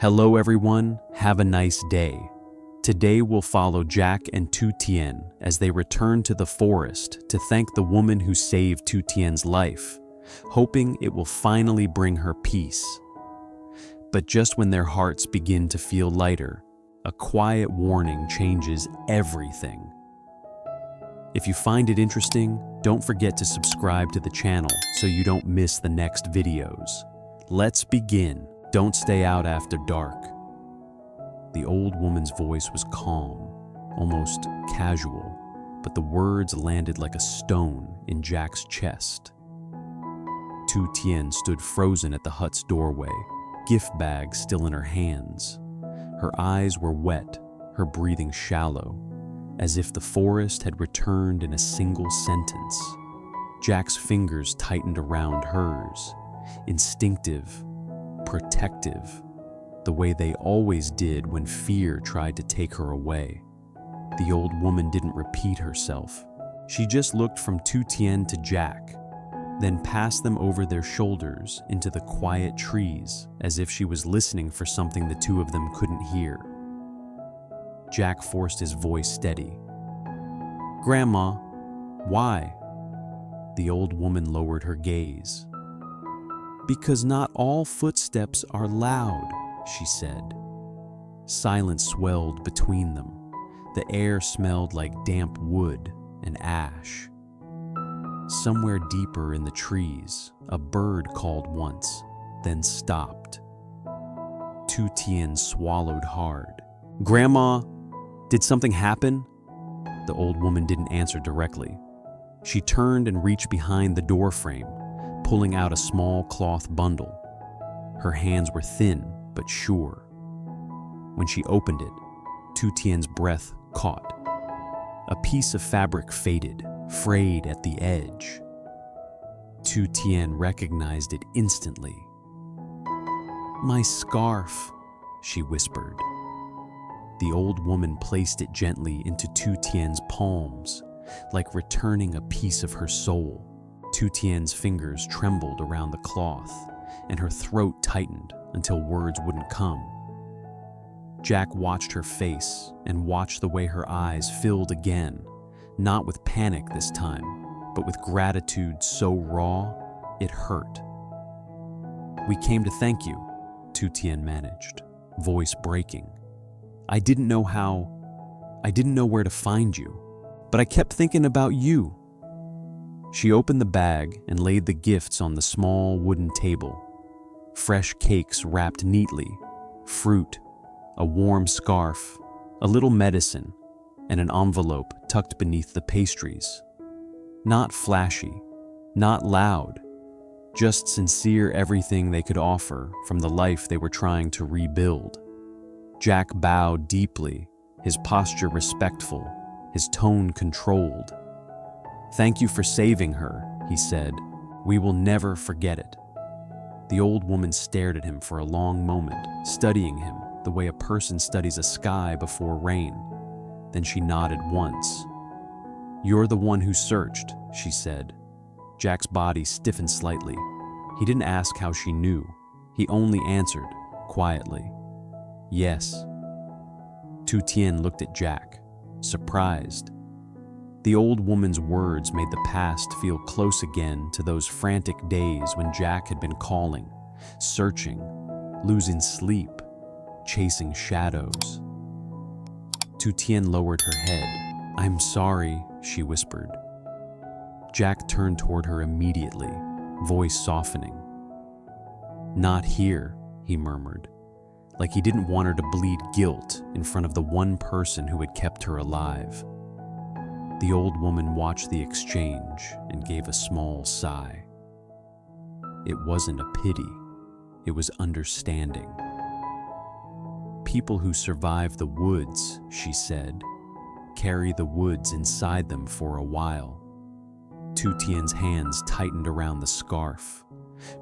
Hello everyone, have a nice day. Today we'll follow Jack and Tu Tien as they return to the forest to thank the woman who saved Tu Tien's life, hoping it will finally bring her peace. But just when their hearts begin to feel lighter, a quiet warning changes everything. If you find it interesting, don't forget to subscribe to the channel so you don't miss the next videos. Let's begin. Don't stay out after dark. The old woman's voice was calm, almost casual, but the words landed like a stone in Jack's chest. Tu Tien stood frozen at the hut's doorway, gift bag still in her hands. Her eyes were wet, her breathing shallow, as if the forest had returned in a single sentence. Jack's fingers tightened around hers, instinctive, protective, the way they always did when fear tried to take her away. The old woman didn't repeat herself. She just looked from Tu Tien to Jack, then passed them over their shoulders into the quiet trees as if she was listening for something the two of them couldn't hear. Jack forced his voice steady. "Grandma, why?" The old woman lowered her gaze. "Because not all footsteps are loud," she said. Silence swelled between them. The air smelled like damp wood and ash. Somewhere deeper in the trees, a bird called once, then stopped. Tu Tien swallowed hard. "Grandma, did something happen?" The old woman didn't answer directly. She turned and reached behind the door frame, pulling out a small cloth bundle. Her hands were thin but sure. When she opened it, Tu Tien's breath caught. A piece of fabric faded, frayed at the edge. Tu Tien recognized it instantly. "My scarf," she whispered. The old woman placed it gently into Tu Tien's palms, like returning a piece of her soul. Tu Tien's fingers trembled around the cloth, and her throat tightened until words wouldn't come. Jack watched her face and watched the way her eyes filled again, not with panic this time, but with gratitude so raw, it hurt. "We came to thank you," Tu Tien managed, voice breaking. I didn't know where to find you, but I kept thinking about you." She opened the bag and laid the gifts on the small wooden table. Fresh cakes wrapped neatly, fruit, a warm scarf, a little medicine, and an envelope tucked beneath the pastries. Not flashy, not loud, just sincere everything they could offer from the life they were trying to rebuild. Jack bowed deeply, his posture respectful, his tone controlled. "Thank you for saving her," he said. "We will never forget it." The old woman stared at him for a long moment, studying him the way a person studies a sky before rain. Then she nodded once. "You're the one who searched," she said. Jack's body stiffened slightly. He didn't ask how she knew. He only answered, quietly, "Yes." Tu Tien looked at Jack, surprised. The old woman's words made the past feel close again to those frantic days when Jack had been calling, searching, losing sleep, chasing shadows. Tu Tien lowered her head. "I'm sorry," she whispered. Jack turned toward her immediately, voice softening. "Not here," he murmured, like he didn't want her to bleed guilt in front of the one person who had kept her alive. The old woman watched the exchange and gave a small sigh. It wasn't a pity, it was understanding. "People who survive the woods," she said, "carry the woods inside them for a while." Tu Tien's hands tightened around the scarf.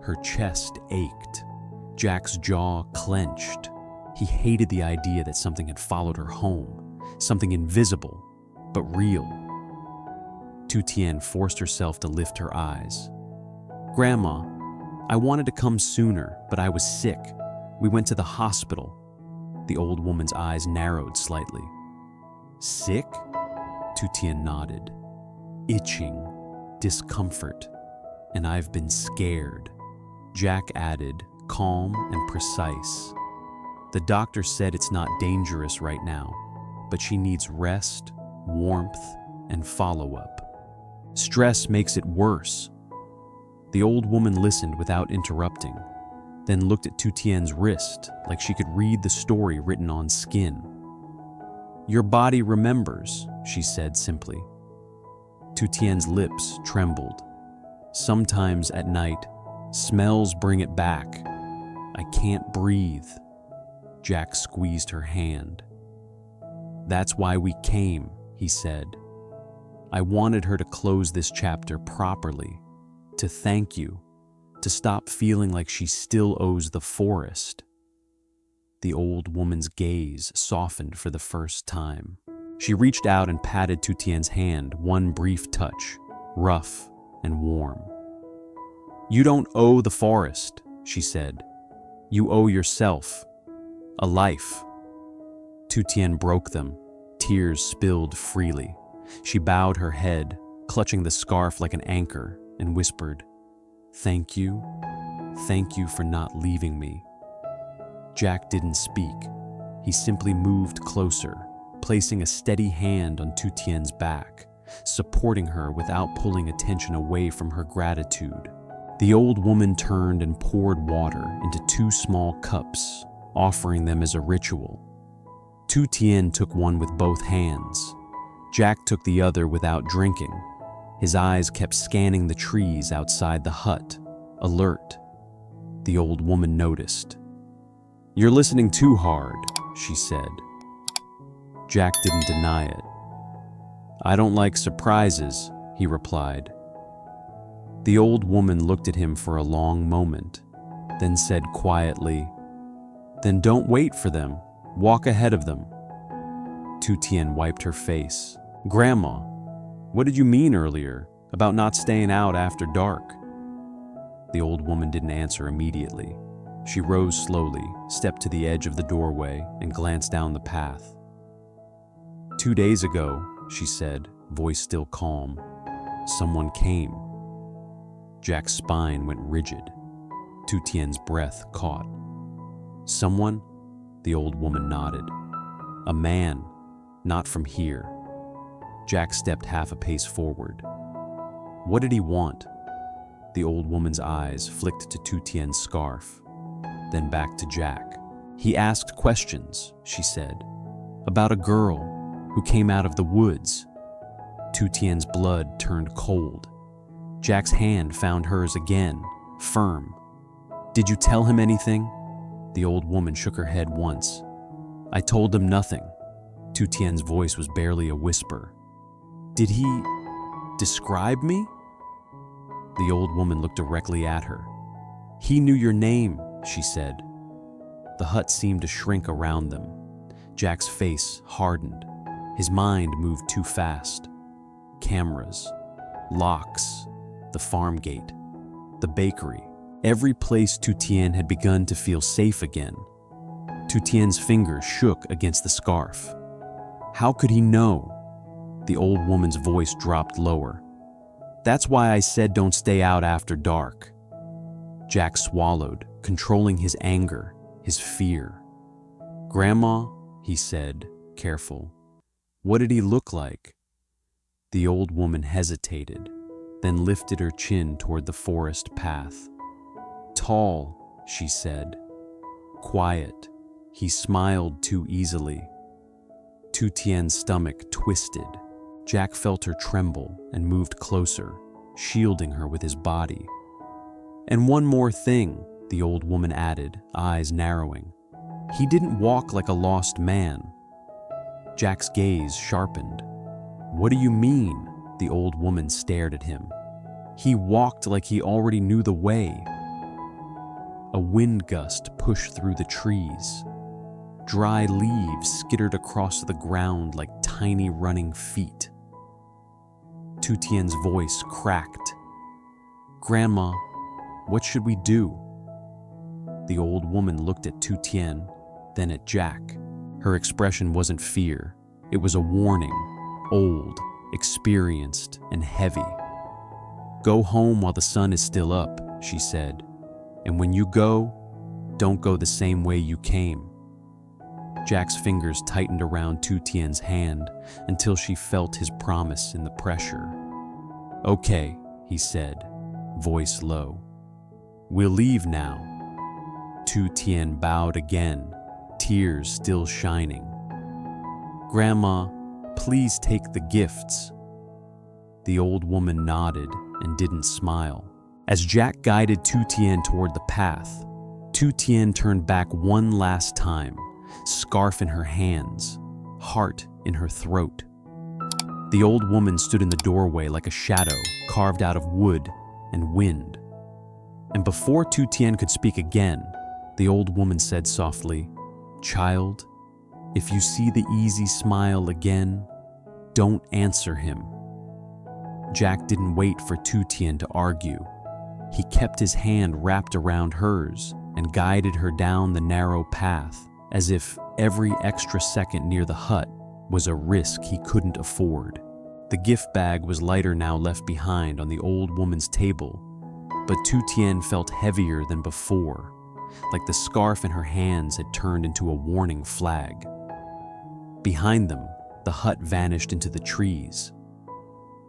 Her chest ached. Jack's jaw clenched. He hated the idea that something had followed her home, something invisible, but real. Tu Tien forced herself to lift her eyes. "Grandma, I wanted to come sooner, but I was sick. We went to the hospital. The old woman's eyes narrowed slightly. Sick? Tutien nodded. Itching, discomfort, and I've been scared. Jack added, calm and precise. The doctor said it's not dangerous right now, but she needs rest, warmth, and follow-up. Stress makes it worse. The old woman listened without interrupting, then looked at Tutien's wrist like she could read the story written on skin. Your body remembers, she said simply. Tutien's lips trembled. Sometimes at night, smells bring it back. I can't breathe. Jack squeezed her hand. That's why we came, he said. I wanted her to close this chapter properly, to thank you, to stop feeling like she still owes the forest. The old woman's gaze softened for the first time. She reached out and patted Tutien's hand, one brief touch, rough and warm. You don't owe the forest, she said. You owe yourself a life. Tutien broke them. Tears spilled freely. She bowed her head, clutching the scarf like an anchor, and whispered, Thank you for not leaving me. Jack didn't speak. He simply moved closer, placing a steady hand on Tutien's back, supporting her without pulling attention away from her gratitude. The old woman turned and poured water into 2 small cups, offering them as a ritual. Tutien took one with both hands. Jack took the other without drinking. His eyes kept scanning the trees outside the hut, alert. The old woman noticed. You're listening too hard, she said. Jack didn't deny it. I don't like surprises, he replied. The old woman looked at him for a long moment, then said quietly, Then don't wait for them. Walk ahead of them. Tutien wiped her face. Grandma, what did you mean earlier about not staying out after dark? The old woman didn't answer immediately. She rose slowly, stepped to the edge of the doorway, and glanced down the path. 2 days ago, she said, voice still calm, someone came. Jack's spine went rigid. Tutien's breath caught. Someone? The old woman nodded. A man, not from here. Jack stepped half a pace forward. What did he want? The old woman's eyes flicked to Tutien's scarf, then back to Jack. He asked questions, she said, about a girl who came out of the woods. Tutien's blood turned cold. Jack's hand found hers again, firm. Did you tell him anything? The old woman shook her head once. I told him nothing. Tutien's voice was barely a whisper. Did he describe me? The old woman looked directly at her. He knew your name, she said. The hut seemed to shrink around them. Jack's face hardened. His mind moved too fast. Cameras, locks, the farm gate, the bakery. Every place Tutien had begun to feel safe again. Tutien's fingers shook against the scarf. How could he know? The old woman's voice dropped lower. That's why I said don't stay out after dark. Jack swallowed, controlling his anger, his fear. Grandma, he said, careful. What did he look like? The old woman hesitated, then lifted her chin toward the forest path. Tall, she said. Quiet. He smiled too easily. Tutien's stomach twisted. Jack felt her tremble and moved closer, shielding her with his body. And one more thing, the old woman added, eyes narrowing. He didn't walk like a lost man. Jack's gaze sharpened. What do you mean? The old woman stared at him. He walked like he already knew the way. A wind gust pushed through the trees. Dry leaves skittered across the ground like tiny running feet. Tutien's voice cracked. Grandma, what should we do? The old woman looked at Tu Tien, then at Jack. Her expression wasn't fear. It was a warning, old, experienced, and heavy. "Go home while the sun is still up," she said. "And when you go, don't go the same way you came." Jack's fingers tightened around Tu Tien's hand until she felt his promise in the pressure. "Okay," he said, voice low. "We'll leave now." Tu Tien bowed again, tears still shining. "Grandma, please take the gifts." The old woman nodded and didn't smile. As Jack guided Tu Tien toward the path, Tu Tien turned back one last time, scarf in her hands, heart in her throat. The old woman stood in the doorway like a shadow carved out of wood and wind. And before Tu Tien could speak again, the old woman said softly, "Child, if you see the easy smile again, don't answer him." Jack didn't wait for Tu Tien to argue. He kept his hand wrapped around hers and guided her down the narrow path, as if every extra second near the hut was a risk he couldn't afford. The gift bag was lighter now left behind on the old woman's table, but Tu Tien felt heavier than before, like the scarf in her hands had turned into a warning flag. Behind them, the hut vanished into the trees.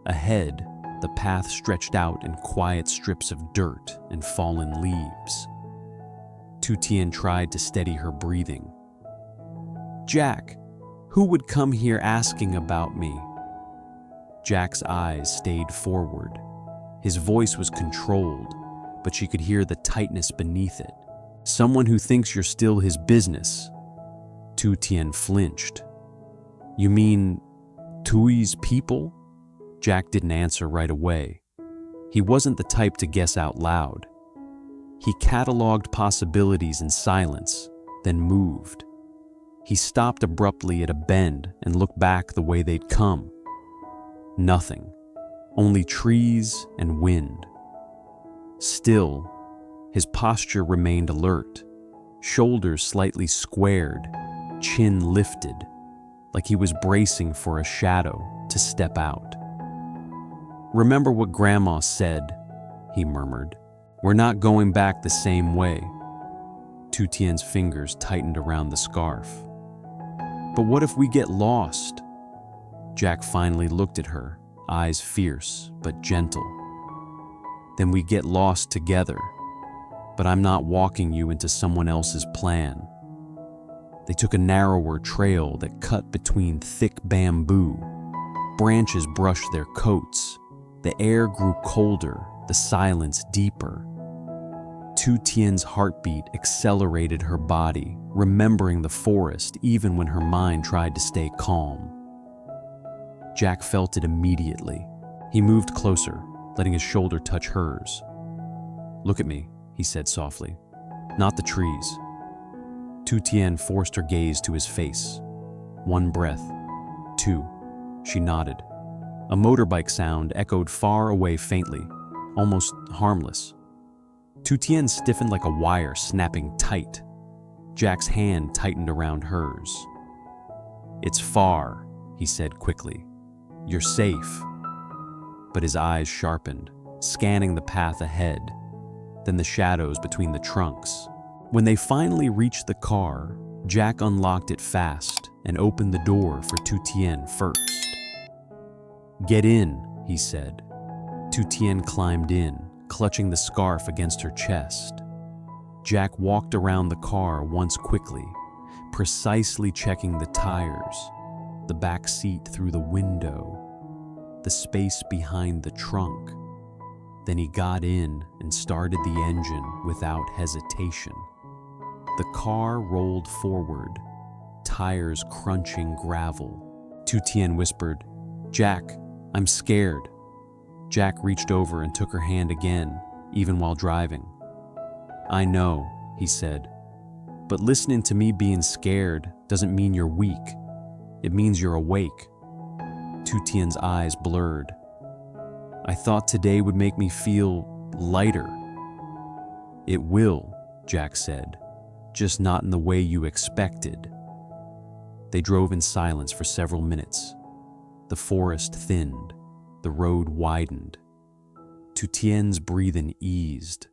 Ahead, the path stretched out in quiet strips of dirt and fallen leaves. Tu Tien tried to steady her breathing. "Jack, who would come here asking about me?" Jack's eyes stayed forward. His voice was controlled, but she could hear the tightness beneath it. "Someone who thinks you're still his business." Tu Tien flinched. "You mean Tui's people?" Jack didn't answer right away. He wasn't the type to guess out loud. He cataloged possibilities in silence, then moved. He stopped abruptly at a bend and looked back the way they'd come. Nothing, only trees and wind. Still, his posture remained alert, shoulders slightly squared, chin lifted, like he was bracing for a shadow to step out. "Remember what Grandma said," he murmured. "We're not going back the same way." Tu Tien's fingers tightened around the scarf. "But what if we get lost?" Jack finally looked at her, eyes fierce but gentle. "Then we get lost together, but I'm not walking you into someone else's plan." They took a narrower trail that cut between thick bamboo. Branches brushed their coats. The air grew colder, the silence deeper. Tu Tien's heartbeat accelerated her body, remembering the forest even when her mind tried to stay calm. Jack felt it immediately. He moved closer, letting his shoulder touch hers. "Look at me," he said softly. "Not the trees." Tu Tien forced her gaze to his face. One breath. Two. She nodded. A motorbike sound echoed far away faintly, almost harmless. Tu Tien stiffened like a wire snapping tight. Jack's hand tightened around hers. "It's far," he said quickly. "You're safe." But his eyes sharpened, scanning the path ahead, then the shadows between the trunks. When they finally reached the car, Jack unlocked it fast and opened the door for Tu Tien first. "Get in," he said. Tu Tien climbed in, clutching the scarf against her chest. Jack walked around the car once quickly, precisely checking the tires, the back seat through the window, the space behind the trunk. Then he got in and started the engine without hesitation. The car rolled forward, tires crunching gravel. Tu Tien whispered, "Jack, I'm scared." Jack reached over and took her hand again, even while driving. "I know," he said, "but listening to me being scared doesn't mean you're weak. It means you're awake." Tu Tien's eyes blurred. "I thought today would make me feel lighter." "It will," Jack said, "just not in the way you expected." They drove in silence for several minutes. The forest thinned, the road widened. Tutien's breathing eased,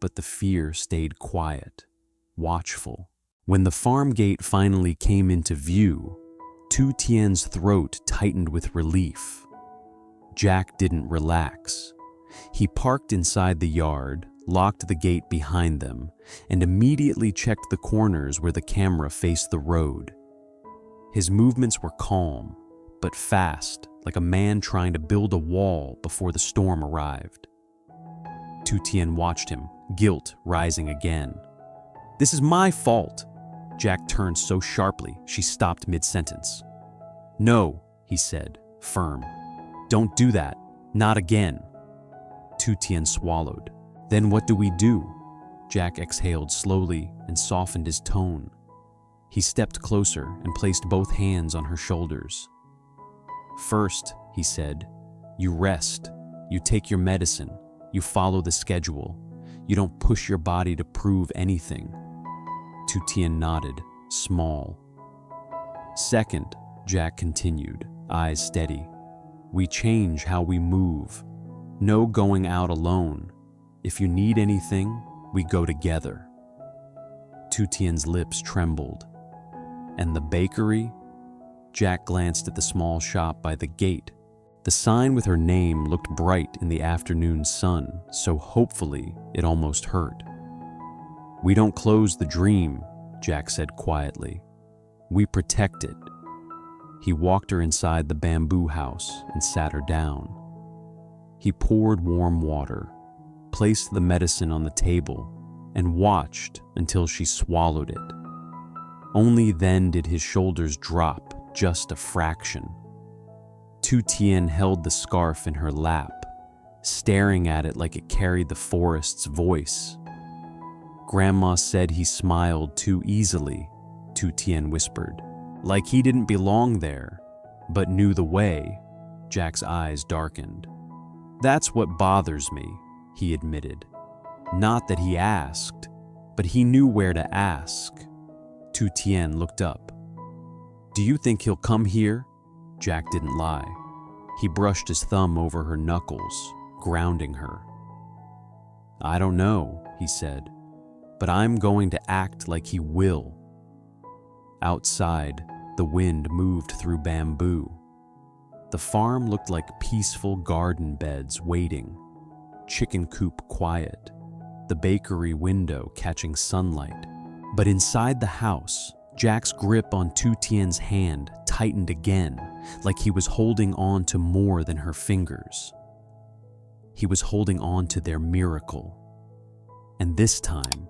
but the fear stayed quiet, watchful. When the farm gate finally came into view, Tutien's throat tightened with relief. Jack didn't relax. He parked inside the yard, locked the gate behind them, and immediately checked the corners where the camera faced the road. His movements were calm, but fast, like a man trying to build a wall before the storm arrived. Tutien watched him, guilt rising again. "This is my fault." Jack turned so sharply, she stopped mid-sentence. "No," he said, firm. "Don't do that. Not again." Tutien swallowed. "Then what do we do?" Jack exhaled slowly and softened his tone. He stepped closer and placed both hands on her shoulders. "First," he said, "you rest, you take your medicine, you follow the schedule, you don't push your body to prove anything." Tutien nodded, small. "Second," Jack continued, eyes steady, "we change how we move. No going out alone. If you need anything, we go together." Tutien's lips trembled. "And the bakery?" Jack glanced at the small shop by the gate. The sign with her name looked bright in the afternoon sun, so hopefully it almost hurt. "We don't close the dream," Jack said quietly. "We protect it." He walked her inside the bamboo house and sat her down. He poured warm water, placed the medicine on the table, and watched until she swallowed it. Only then did his shoulders drop just a fraction. Tutien held the scarf in her lap, staring at it like it carried the forest's voice. "Grandma said he smiled too easily," Tutien whispered, "like he didn't belong there, but knew the way." Jack's eyes darkened. "That's what bothers me," he admitted. "Not that he asked, but he knew where to ask." Tutien looked up. "Do you think he'll come here?" Jack didn't lie. He brushed his thumb over her knuckles, grounding her. "I don't know," he said, "but I'm going to act like he will." Outside, the wind moved through bamboo. The farm looked like peaceful garden beds waiting, chicken coop quiet, the bakery window catching sunlight. But inside the house, Jack's grip on Tutien's hand tightened again, like he was holding on to more than her fingers. He was holding on to their miracle. And this time,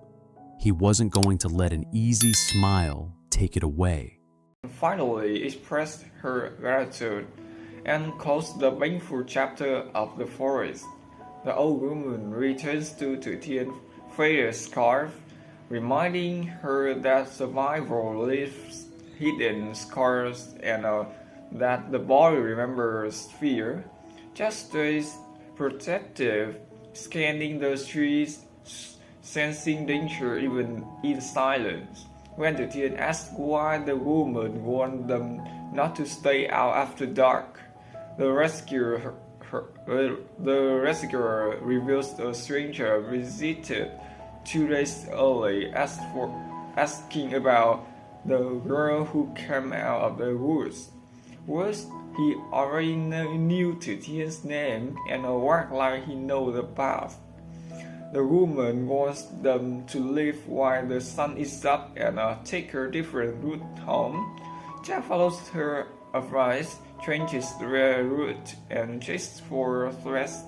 he wasn't going to let an easy smile take it away. Finally expressed her gratitude and closed the painful chapter of the forest. The old woman returns to Tutien's faded scarf, reminding her that survival leaves hidden scars and that the body remembers fear. Just stays protective, scanning the streets, sensing danger even in silence. When Tutien asked why the woman warned them not to stay out after dark, the rescuer reveals a stranger visited 2 days early, asking about the girl who came out of the woods. Was he already knew Tutien's name and walked like he knew the path. The woman wants them to leave while the sun is up and take a different route home. Jack follows her advice, changes their route, and chases for threats.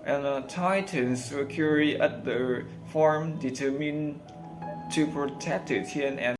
And tightens security at the farm, determined to protect Tutien and